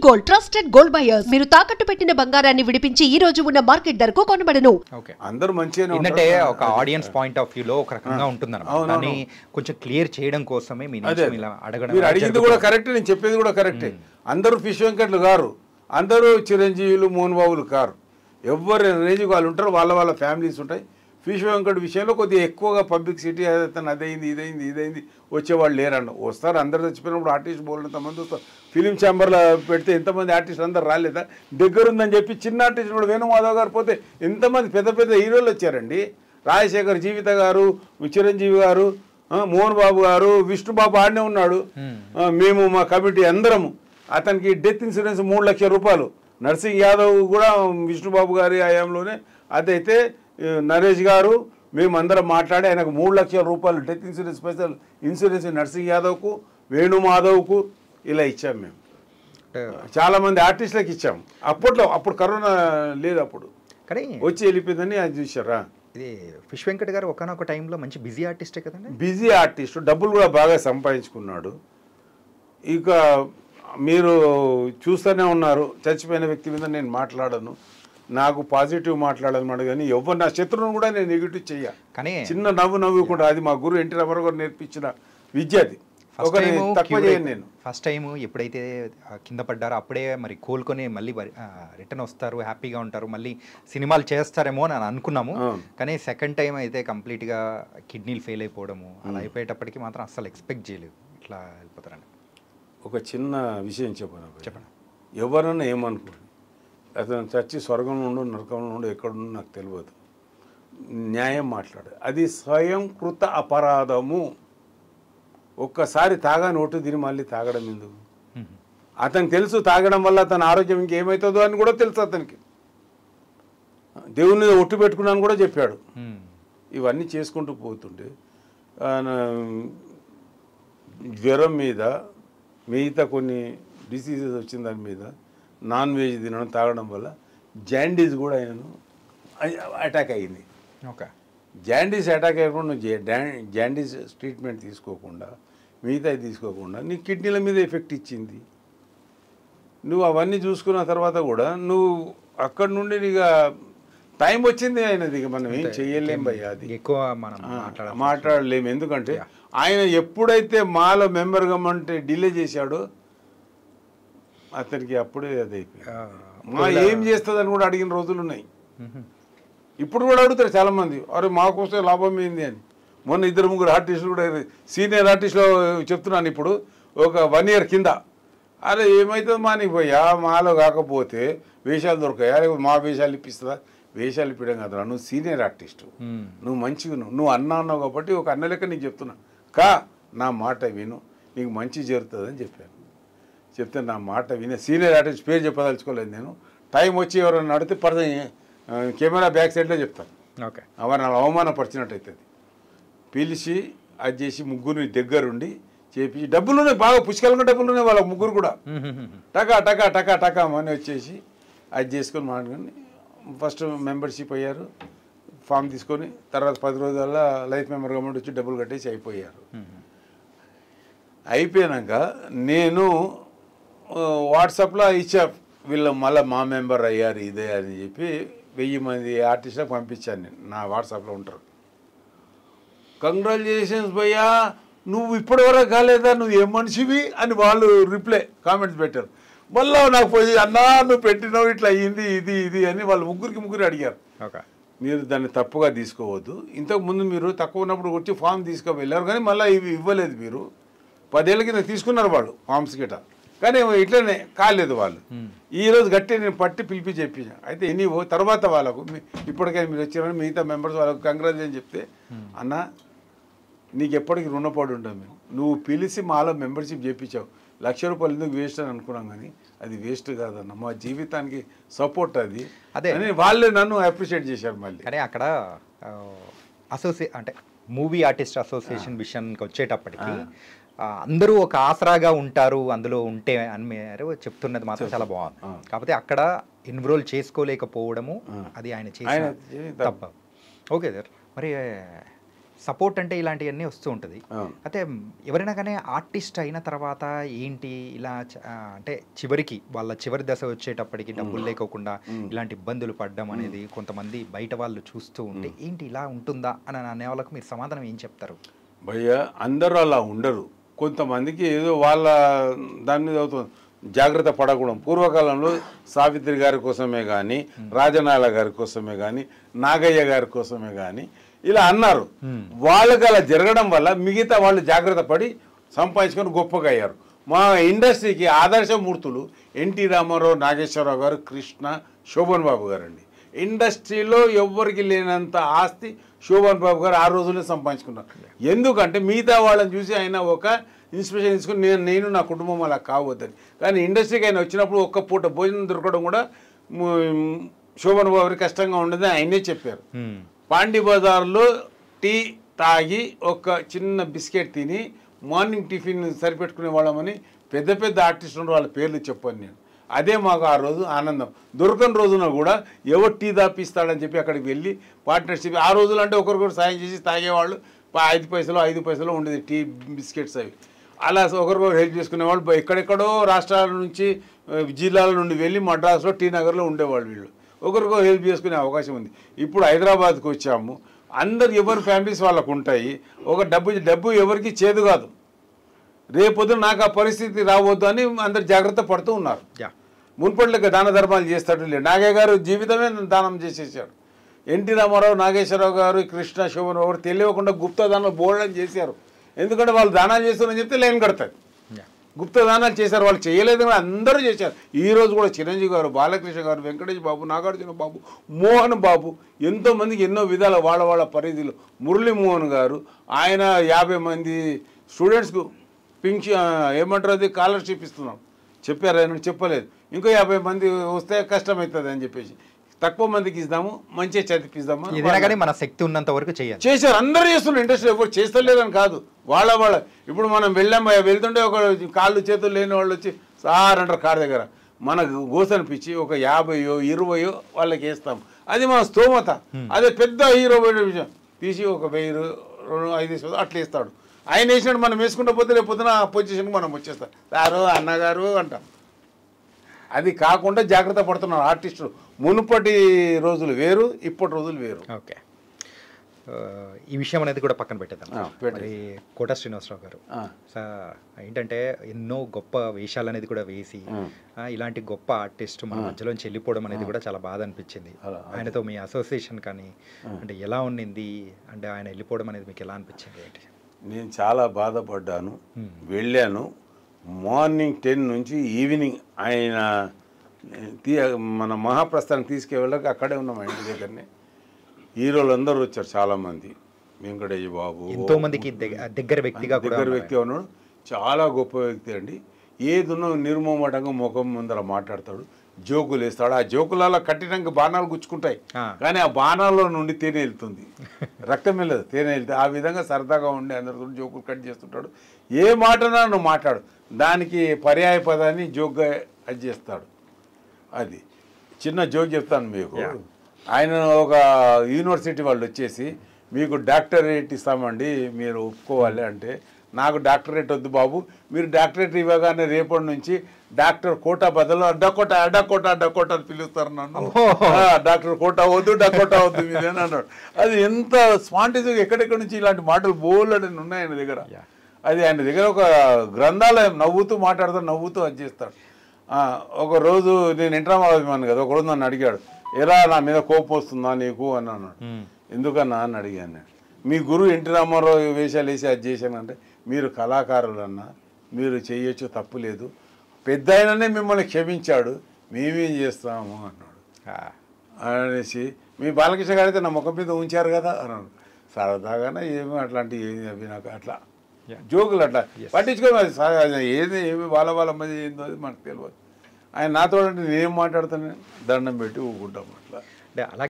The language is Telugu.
Gold trusted gold buyers. మీరు తాకట్టు పెట్టిన బంగారాన్ని విడిపించి ఈ రోజు ఉన్న మార్కెట్ ధరకు కొనబడను. ఓకే, అందరూ మంచిగానే ఏంటంటే ఒక ఆడియన్స్ పాయింట్ ఆఫ్ వ్యూ లో ఒక రకంగా ఉంటుందన్నమాట. దాన్ని కొంచెం క్లియర్ చేయడం కోసమే మీ నుంచి ఇలా అడగడం. మీరు అడిగింది కూడా కరెక్ట్, నేను చెప్పేది కూడా కరెక్టే. అందరూ ఫిష్ వెంకట్లు గారు, అందరూ చిరంజీవులు మోహన్ బాబులు కారు. ఎవరు రేంజ్ వాళ్ళు ఉంటారు, వాళ్ళ ఫ్యామిలీస్ ఉంటాయి. ఫిష్ వెంకట్ విషయంలో కొద్దిగా ఎక్కువగా పబ్లిసిటీ అదైంది ఇదైంది వచ్చేవాళ్ళు లేరన్న. వస్తారు, అందరు చచ్చిపోయినప్పుడు ఆర్టిస్ట్ బోల్నంత మంది వస్తారు. ఫిలిం ఛాంబర్లో పెడితే ఎంతమంది ఆర్టిస్ట్ అందరు రాలేదా? దగ్గరుందని చెప్పి చిన్న ఆర్టిస్ట్ కూడా వేణుమాధవ్ గారు పోతే ఎంతమంది పెద్ద పెద్ద హీరోలు వచ్చారండి. రాజశేఖర్, జీవిత గారు, చిరంజీవి గారు, మోహన్ బాబు గారు, విష్ణుబాబు ఆడనే ఉన్నాడు. మేము మా కమిటీ అందరము. అతనికి డెత్ ఇన్సూరెన్స్ 3 లక్షల రూపాయలు. నర్సింగ్ యాదవ్ కూడా విష్ణుబాబు గారి హయాంలోనే. అదైతే నరేష్ గారు మేమందరం మాట్లాడి ఆయనకు 3 లక్షల రూపాయలు death insurance special insurance Narsing యాదవ్కు, వేణుమాధవ్కు ఇలా ఇచ్చాం. మేము చాలామంది ఆర్టిస్టులకు ఇచ్చాం. అప్పుడు కరోనా లేదు, అప్పుడు కానీ వచ్చి వెళ్ళిపోయిందని అది చూసారా. ఇది ఫిష్ వెంకట్ గారు ఒకనొక టైంలో మంచి బిజీ ఆర్టిస్టే కదండి. బిజీ ఆర్టిస్ట్, డబ్బులు కూడా బాగా సంపాదించుకున్నాడు. ఇక మీరు చూస్తూనే ఉన్నారు, చచ్చిపోయిన వ్యక్తి మీద నేను మాట్లాడను, నాకు పాజిటివ్ మాట్లాడాలన్నమాట. కానీ ఎవరు నా శత్రువును కూడా నేను నెగిటివ్ చెయ్య. కానీ చిన్న నవ్వుకుంటా. అది మా గురువు ఎన్టీ రామారావు గారు నేర్పించిన విద్య. అది తక్కువ చేయను నేను. ఫస్ట్ టైం ఎప్పుడైతే కింద పడ్డారో అప్పుడే మరి కోలుకొని మళ్ళీ రిటర్న్ వస్తారు, హ్యాపీగా ఉంటారు, మళ్ళీ సినిమాలు చేస్తారేమో అని అనుకున్నాము. కానీ సెకండ్ టైం అయితే కంప్లీట్గా కిడ్నీలు ఫెయిల్ అయిపోవడము అలా అయిపోయేటప్పటికి మాత్రం అస్సలు ఎక్స్పెక్ట్ చేయలేదు ఇట్లా వెళ్ళిపోతారని. ఒక చిన్న విషయం చెప్పండి. ఎవరన్నా ఏమనుకోండి, అతను చచ్చి స్వర్గంలో ఉండు నరకంలో ఉండు ఎక్కడుండో నాకు తెలియదు. న్యాయం మాట్లాడు. అది స్వయంకృత అపరాధము. ఒక్కసారి తాగాని ఒట్టు తిని మళ్ళీ తాగడం ఎందుకు? అతనికి తెలుసు తాగడం వల్ల తన ఆరోగ్యం ఇంకేమవుతుందో అని కూడా తెలుసు అతనికి. దేవుని మీద ఒట్టు పెట్టుకున్నాను కూడా చెప్పాడు. ఇవన్నీ చేసుకుంటూ పోతుంటే జ్వరం మీద మిగతా కొన్ని డిసీజెస్ వచ్చిన దాని మీద నాన్ వెజ్ తినడం తాగడం వల్ల జాండీస్ కూడా ఆయనను అటాక్ అయ్యింది. ఓకే, జాండీస్ అటాక్ అయ్యకుండా నువ్వు జాండీస్ ట్రీట్మెంట్ తీసుకోకుండా మిగతా తీసుకోకుండా నీ కిడ్నీల మీద ఎఫెక్ట్ ఇచ్చింది. నువ్వు అవన్నీ చూసుకున్న తర్వాత కూడా నువ్వు అక్కడి నుండి ఇక టైం వచ్చింది ఆయనది. ఇక మనం ఏం చెయ్యలేం భయ్యా, అది ఎక్కువ మనం మాట్లాడలేము. ఎందుకంటే ఆయన ఎప్పుడైతే మాలో మెంబర్ కమ్మంటే డిలే చేశాడో అతనికి అప్పుడే అది అయిపోయింది. మా ఏం చేస్తుందని కూడా అడిగిన రోజులు ఉన్నాయి. ఇప్పుడు కూడా అడుగుతారు చాలామంది, అరే మాకోసం లాభం ఏంది అని. మొన్న 2-3 ఆర్టిస్టులు కూడా, సీనియర్ ఆర్టిస్టులో చెప్తున్నాను ఇప్పుడు, ఒక 1 year కింద, అరే ఏమవుతుంది మానిపోయా, మాలో కాకపోతే వేషాలు దొరకాయా, మా వేషాలు ఇప్పిస్తుందా? వేషాలు ఇప్పడం కాదు, నువ్వు సీనియర్ ఆర్టిస్టు, నువ్వు మంచిగా నువ్వు అన్నావు కాబట్టి ఒక అన్న లెక్క నీకు చెప్తున్నా, నా మాట విను, నీకు మంచి జరుగుతుందని చెప్పాను. చెప్తే నా మాట వినే సీనియర్ ఆర్టిస్ట్ పేరు చెప్పదలుచుకోలేదు నేను. టైం వచ్చి ఎవరైనా అడిగితే కెమెరా బ్యాక్ సైడ్లో చెప్తాను. ఓకే, అవన్నీ అవమానపరిచినట్టు అవుతుంది. పిలిచి అది చేసి ముగ్గురిని దగ్గరుండి చేపించి, డబ్బులున్నాయి బాగా, పుష్కలంగా డబ్బులున్నాయి వాళ్ళ ముగ్గురు కూడా. టకా అని వచ్చేసి అది చేసుకొని మాట్లాడుకొని ఫస్ట్ మెంబర్షిప్ అయ్యారు. ఫామ్ తీసుకొని తర్వాత 10 రోజుల్లో లైఫ్ మెంబర్ గవర్నమెంట్ వచ్చి డబ్బులు కట్టేసి అయిపోయారు. అయిపోయాక నేను వాట్సాప్లో ఇచ్చా, వీళ్ళు మళ్ళీ మా మెంబర్ అయ్యారు ఇదే అని చెప్పి 1000 మంది ఆర్టిస్టులకు పంపించాను నేను. నా వాట్సాప్లో ఉంటారు. కంగ్రాచులేషన్స్ భయ్యా, నువ్వు ఇప్పటివరకు కాలేదా, నువ్వు ఏం మనిషివి అని వాళ్ళు రిప్లై కామెంట్స్ పెట్టారు. మళ్ళీ నాకు పోయి, అన్నా నువ్వు పెట్టినావు ఇట్లా అయ్యింది ఇది అని వాళ్ళు ముగ్గురు అడిగారు. మీరు దాన్ని తప్పుగా తీసుకోవద్దు. ఇంతకుముందు మీరు తక్కువ ఉన్నప్పుడు వచ్చి ఫామ్ తీసుకువెళ్ళారు, కానీ మళ్ళీ ఇవి ఇవ్వలేదు. మీరు 10 ఏళ్ళ కింద తీసుకున్నారు వాళ్ళు ఫామ్స్ గిట, కానీ ఇట్లనే కాలేదు వాళ్ళు. ఈరోజు గట్టి నేను పట్టి పిలిపి చెప్పించాను. అయితే నీవు తర్వాత వాళ్ళకు ఇప్పటికైనా మీరు వచ్చారని మిగతా మెంబర్స్ వాళ్ళకు కంగ్రాచులేషన్ చెప్తే, అన్న నీకు ఎప్పటికీ రుణపడి ఉంటాం మేము, నువ్వు పిలిచి మాలో మెంబర్షిప్ చేయించావు, 1,00,000 రూపాయలు ఎందుకు వేస్ట్ అని అనుకున్నాం, కానీ అది వేస్ట్ కాదన్న, మా జీవితానికి సపోర్ట్ అది అని వాళ్ళే నన్ను అప్రిషియేట్ చేశారు. మళ్ళీ కానీ అక్కడ అంటే మూవీ ఆర్టిస్ట్ అసోసియేషన్ విషయానికి వచ్చేటప్పటికి అందరూ ఒక ఆసరాగా ఉంటారు అందులో ఉంటే అని మీరు చెప్తున్నది మాత్రం చాలా బాగుంది. కాకపోతే అక్కడ ఇన్వాల్వ్ చేసుకోలేకపోవడము అది ఆయన చేసిన తప్ప. ఓకే సార్, మరి సపోర్ట్ అంటే ఇలాంటివన్నీ వస్తూ ఉంటుంది. అయితే ఎవరైనా కానీ ఆర్టిస్ట్ అయిన తర్వాత ఏంటి ఇలా అంటే చివరికి వాళ్ళ చివరి దశ వచ్చేటప్పటికి డబ్బులు లేకోకుండా ఇలాంటి ఇబ్బందులు పడడం అనేది కొంతమంది బయట వాళ్ళు చూస్తూ ఉంటే ఏంటి ఇలా ఉంటుందా అని అనే వాళ్ళకు మీరు సమాధానం ఏం చెప్తారు? భయ్య అందరూ అలా ఉండరు. కొంతమందికి ఏదో వాళ్ళ దాని మీద అవుతుంది, జాగ్రత్త పడకూడదు. పూర్వకాలంలో సావిత్రి గారి కోసమే కానీ, రాజనాల గారి కోసమే కానీ, నాగయ్య గారి కోసమే కానీ ఇలా అన్నారు. వాళ్ళకి అలా జరగడం వల్ల మిగతా వాళ్ళు జాగ్రత్త పడి సంపాదించుకొని గొప్పగా అయ్యారు. మా ఇండస్ట్రీకి ఆదర్శమూర్తులు ఎన్టీ రామారావు, నాగేశ్వరరావు గారు, కృష్ణ, శోభన్ బాబు గారు అండి. ఇండస్ట్రీలో ఎవ్వరికి లేనంత ఆస్తి శోభన్ బాబు గారు ఆ రోజుల్లో సంపాదించుకున్నారు. ఎందుకంటే మిగతా వాళ్ళని చూసి ఆయన ఒక ఇన్స్పిరేషన్ తీసుకుని నేను నా కుటుంబం అలా కావద్దని. కానీ ఇండస్ట్రీకి ఆయన వచ్చినప్పుడు ఒక్క పూట భోజనం దొరకడం కూడా శోభన్ బాబు గారికి కష్టంగా ఉండదని ఆయనే చెప్పారు. పాండి బజార్లో టీ తాగి ఒక చిన్న బిస్కెట్ తిని మార్నింగ్ టిఫిన్ సరిపెట్టుకునే వాళ్ళమని పెద్ద పెద్ద ఆర్టిస్టులు వాళ్ళ పేర్లు చెప్పాను నేను. అదే మాకు ఆ రోజు ఆనందం. దొరకని రోజున కూడా ఎవరు టీ దాపిస్తాడని చెప్పి అక్కడికి వెళ్ళి పార్ట్నర్షిప్, ఆ రోజులు అంటే ఒకరికొకరు సాయం చేసి తాగేవాళ్ళు. 5 పైసలు ఉండేది టీ బిస్కెట్స్ అవి. అలా ఒకరికొకరు హెల్ప్ చేసుకునేవాళ్ళు. ఎక్కడెక్కడో రాష్ట్రాల నుంచి జిల్లాల నుండి వెళ్ళి మద్రాసులో టీ నగర్లో ఉండేవాళ్ళు వీళ్ళు. ఒకరికొకరు హెల్ప్ చేసుకునే అవకాశం ఉంది. ఇప్పుడు హైదరాబాద్కి వచ్చాము, అందరు ఎవరి ఫ్యామిలీస్ వాళ్ళకు ఉంటాయి. ఒక డబ్బు ఎవరికి చేదు కాదు. రేపొద్దు నాకు ఆ పరిస్థితి రావద్దు అని అందరు జాగ్రత్త పడుతూ ఉన్నారు. మున్పట్లకి దాన ధర్మాలు చేస్తాడు లేదు. నాగయ్య గారు జీవితమే దానం చేసేసాడు. ఎన్టీ రామారావు, నాగేశ్వరరావు గారు, కృష్ణ, శోభన్ గారు తెలియకుండా గుప్త దానాలు బోల్డని చేశారు. ఎందుకంటే వాళ్ళు దానాలు చేస్తున్నారని చెప్తే లైన్ కడతారు. గుప్త దానాలు చేశారు, వాళ్ళు చేయలేదు కానీ అందరూ చేశారు. ఈరోజు కూడా చిరంజీవి గారు, బాలకృష్ణ గారు, వెంకటేష్ బాబు, నాగార్జున బాబు, మోహన్ బాబు, ఎంతోమందికి ఎన్నో విధాల వాళ్ళ పరిధిలో. మురళీమోహన్ గారు ఆయన 50 మంది స్టూడెంట్స్కు ఏమంటారు అది స్కాలర్షిప్ ఇస్తున్నాం చెప్పారు. ఆయన చెప్పలేదు, ఇంకో 50 మంది వస్తే కష్టమవుతుంది అని చెప్పేసి తక్కువ మందికి ఇద్దాము, మంచిగా చదివిద్దాము. కానీ మన శక్తి ఉన్నంత వరకు చేశారు. అందరూ చేస్తున్నారు. ఇంట్రెస్ట్ ఎవరు చేస్తలేదని కాదు, వాళ్ళ ఇప్పుడు మనం వెళ్తుంటే ఒక కాళ్ళు చేతులు లేని వాళ్ళు వచ్చి సార్ అంటారు కార్ దగ్గర. మన గోసనిపించి ఒక 50 20 వాళ్ళకి వేస్తాం. అది మన స్తోమత. అదే పెద్ద హీరో విషయం తీసి ఒక 1000 500 అట్లా వేస్తాడు. ఆయన వేసినట్టు మనం వేసుకుంటూ పోతే రేపు పొద్దున ఆ పొజిషన్కి మనం వచ్చేస్తాం. సారు అన్నగారు అంటాం. అది కాకుండా జాగ్రత్త పడుతున్నారు ఆర్టిస్టులు. మునుపటి రోజులు వేరు, ఇప్పటి రోజులు వేరు. ఓకే, ఈ విషయం అనేది కూడా పక్కన పెట్టేద్దాం. మరి కోట శ్రీనివాసరావు గారు ఏంటంటే ఎన్నో గొప్ప వేషాలు అనేది కూడా వేసి ఇలాంటి గొప్ప ఆర్టిస్ట్ మన మధ్యలోంచి వెళ్ళిపోవడం అనేది కూడా చాలా బాధ అనిపించింది. ఆయనతో మీ అసోసియేషన్ కానీ అంటే ఎలా ఉండింది, అంటే ఆయన వెళ్ళిపోవడం అనేది మీకు ఎలా అనిపించింది ఏంటి? నేను చాలా బాధపడ్డాను. వెళ్ళాను. మార్నింగ్ 10 నుంచి ఈవినింగ్ ఆయన మన మహాప్రస్థానికి తీసుకెళ్ళక అక్కడే ఉన్నాం ఇంటి దగ్గరనే. హీరోలు అందరూ వచ్చారు చాలామంది. వెంకటేష్ బాబు ఎంతో మందికి దగ్గర వ్యక్తి ఉన్నాడు. చాలా గొప్ప వ్యక్తి అండి. ఏదున్నో నిర్మోమటంగా ముఖం ముందర మాట్లాడతాడు, జోకులు వేస్తాడు. ఆ జోకులలో కఠినంగా బాణాలు గుచ్చుకుంటాయి, కానీ ఆ బాణాల్లో నుండి తేనె వెళ్తుంది, రక్తం వెళ్ళదు, తేనె వెళ్తుంది. ఆ విధంగా సరదాగా ఉండి అందరితో జోకులు కట్ చేస్తుంటాడు. ఏ మాటనా నువ్వు మాట్లాడు, దానికి పర్యాయ పదాన్ని జోక్గా అది చేస్తాడు. అది చిన్న జోక్ చెప్తాను మీకు. ఆయన ఒక యూనివర్సిటీ వాళ్ళు వచ్చేసి మీకు డాక్టరేట్ ఇస్తామండి మీరు ఒప్పుకోవాలి అంటే, నాకు డాక్టరేట్ వద్దు బాబు, మీరు డాక్టరేట్ ఇవ్వగానే రేపటి నుంచి డాక్టర్ కోటా బదులు అడ్డకోట అని పిలుస్తారు నన్ను. డాక్టర్ కోటా వద్దు, డకోటా వద్దు మీదని అన్నాడు. అది ఎంత స్పాంటిజ్గా ఎక్కడెక్కడి నుంచి ఇలాంటి మాటలు బోల్డని ఉన్నాయి ఆయన దగ్గర. అది ఆయన దగ్గర ఒక గ్రంథాలయం. నవ్వుతూ మాట్లాడతాడు, నవ్వుతూ అది చేస్తాడు. ఒక రోజు నేను ఇంటర్మాను కదా, ఒకరోజు నన్ను అడిగాడు, ఎలా నా మీద కోపం వస్తుందా నీకు అని అన్నాడు. ఎందుకన్నా అని అడిగాను. మీ గురువు ఎన్టీ రామారావు వేషాలు వేసి అది చేశానంటే, మీరు కళాకారులన్నా మీరు చేయొచ్చు, తప్పు లేదు, పెద్ద ఆయననే మిమ్మల్ని క్షమించాడు, మేమేం చేస్తాము అన్నాడు. అనేసి మీ బాలకృష్ణ గారు అయితే నా ముఖం మీద ఉంచారు కదా అన్నాడు. సరదాగానే ఏమి అట్లాంటి ఏమి అవి నాకు అట్లా జోకులు అట్లా పట్టించుకోవాలి. ఏమి వాళ్ళ మధ్య ఏందో అది మనకు తెలియదు. ఆయన నాతో అంటే నేనేం మాట్లాడుతాను, దండం పెట్టి ఊకుంటాం అట్లా.